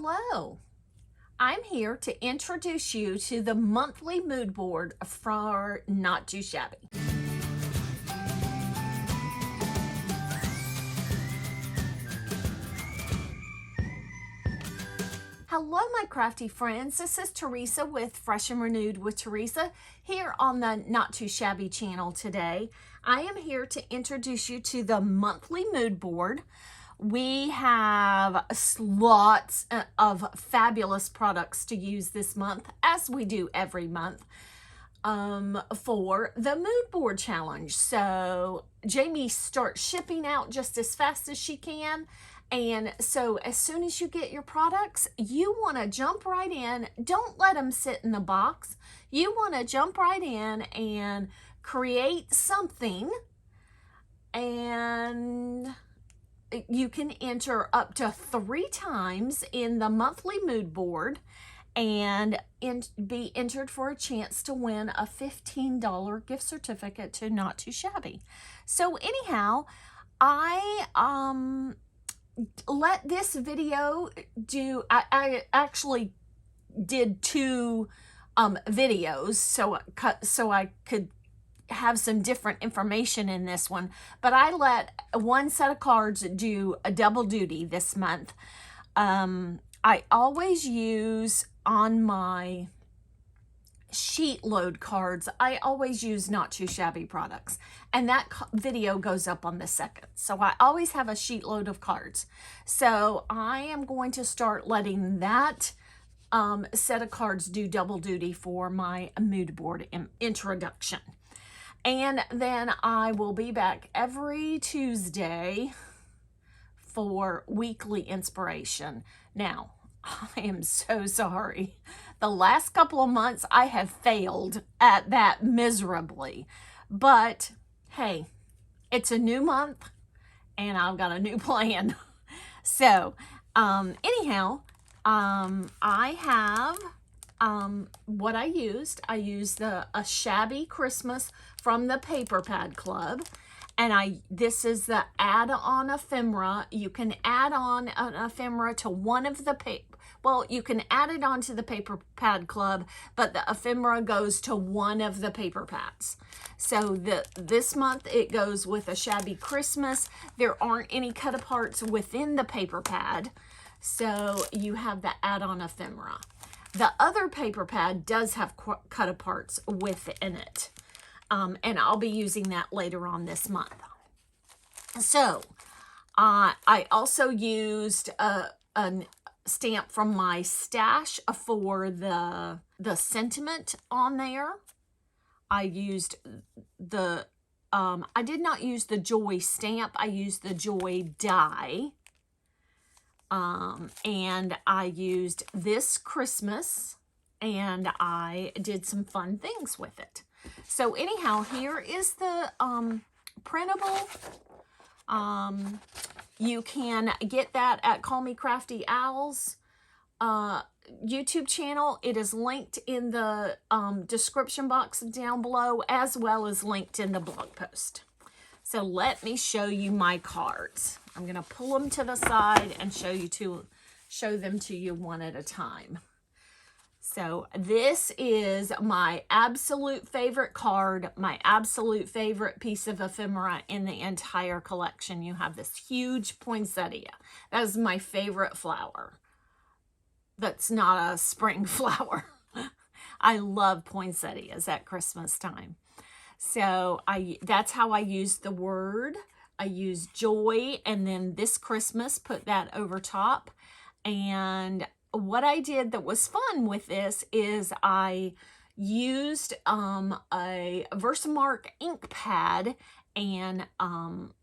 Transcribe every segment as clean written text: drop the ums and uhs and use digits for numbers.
Hello, I'm here to introduce you to the monthly mood board for Not Too Shabby. Hello, my crafty friends. This is Teresa with Fresh and Renewed with Teresa here on the Not Too Shabby channel today. I am here to introduce you to the monthly mood board. We have lots of fabulous products to use this month, as we do every month, for the mood board challenge. So Jamie starts shipping out just as fast as she can. And so as soon as you get your products, you want to jump right in. Don't let them sit in the box. You want to jump right in and create something, and you can enter up to 3 times in the monthly mood board and be entered for a chance to win a $15 gift certificate to Not Too Shabby. So anyhow, I let this video do, I actually did 2 videos so I could have some different information in this one, but I let one set of cards do a double duty this month. I always use on my sheet load cards, I always use Not Too Shabby products, and that video goes up on the 2nd. So I always have a sheet load of cards. So I am going to start letting that set of cards do double duty for my mood board introduction. And then I will be back every Tuesday for weekly inspiration. Now, I am so sorry. The last couple of months, I have failed at that miserably. But, hey, it's a new month, and I've got a new plan. So, anyhow, I have what I used. I used a Shabby Christmas from the Paper Pad Club, and this is the add-on ephemera. You can add on an ephemera to one of the you can add it onto the Paper Pad Club, but the ephemera goes to one of the paper pads. So this month it goes with a Shabby Christmas. There aren't any cut-aparts within the paper pad, so you have the add-on ephemera. The other paper pad does have cut-aparts within it, and I'll be using that later on this month. So I also used a stamp from my stash for the sentiment on there. I used I did not use the Joy stamp. I used the Joy die. And I used this Christmas, and I did some fun things with it. So anyhow, here is the printable. You can get that at Call Me Crafty Owl's YouTube channel. It is linked in the description box down below, as well as linked in the blog post. So let me show you my cards. I'm going to pull them to the side and show them to you one at a time. So this is my absolute favorite card, my absolute favorite piece of ephemera in the entire collection. You have this huge poinsettia. That is my favorite flower. That's not a spring flower. I love poinsettias at Christmas time. So that's how I used the word. I used joy, and then this Christmas put that over top. And what I did that was fun with this is I used a Versamark ink pad and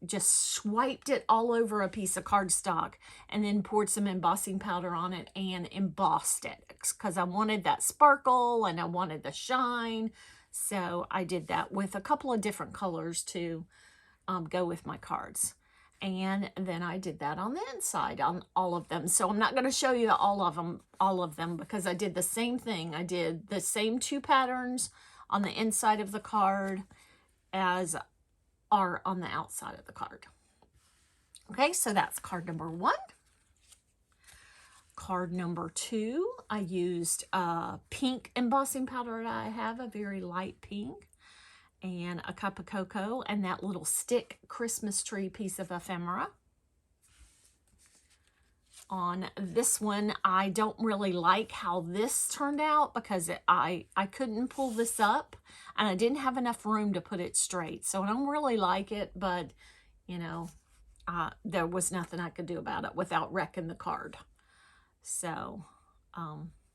just swiped it all over a piece of cardstock, and then poured some embossing powder on it and embossed it because I wanted that sparkle and I wanted the shine. So I did that with a couple of different colors to go with my cards. And then I did that on the inside on all of them. So I'm not going to show you all of them because I did the same thing. I did the same 2 patterns on the inside of the card as are on the outside of the card. Okay, so that's card number 1. Card number 2, I used pink embossing powder that I have, a very light pink, and a cup of cocoa, and that little stick Christmas tree piece of ephemera. On this one, I don't really like how this turned out because I couldn't pull this up, and I didn't have enough room to put it straight. So I don't really like it, but, you know, there was nothing I could do about it without wrecking the card. So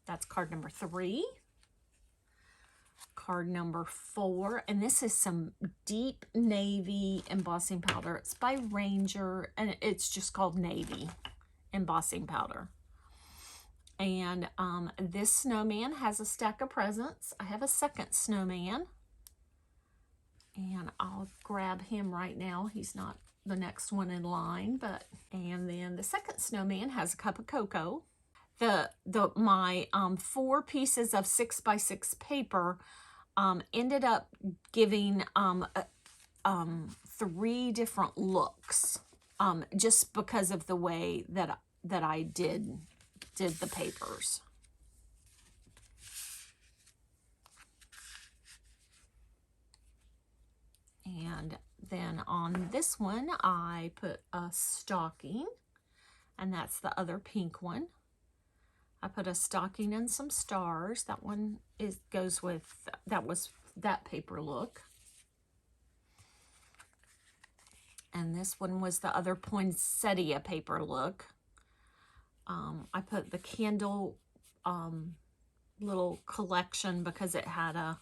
that's card number 3. Card number 4, and this is some deep navy embossing powder. It's by Ranger, and it's just called Navy embossing powder. And this snowman has a stack of presents. I have a second snowman, and I'll grab him right now. He's not the next one in line, but, and then the second snowman has a cup of cocoa. My 4 pieces of 6x6 paper ended up giving 3 different looks, just because of the way that I did the papers. And then on this one, I put a stocking, and that's the other pink one. I put a stocking and some stars. That one goes with, that was that paper look. And this one was the other poinsettia paper look. I put the candle little collection because it had a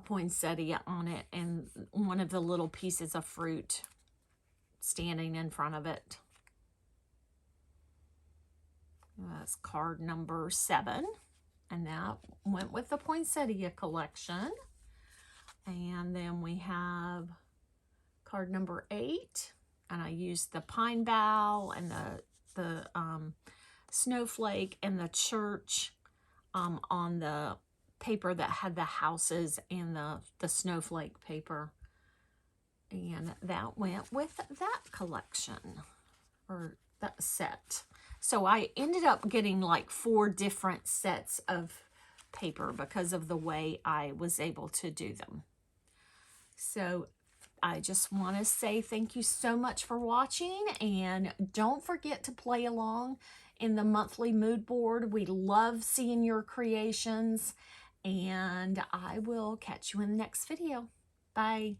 poinsettia on it and one of the little pieces of fruit standing in front of it. That's card number 7, and that went with the poinsettia collection. And then we have card number 8, and I used the pine bough and the snowflake and the church on the paper that had the houses and the snowflake paper, and that went with that collection, or that set. So I ended up getting like 4 different sets of paper because of the way I was able to do them. So I just want to say thank you so much for watching, and don't forget to play along in the monthly mood board. We love seeing your creations, and I will catch you in the next video. Bye.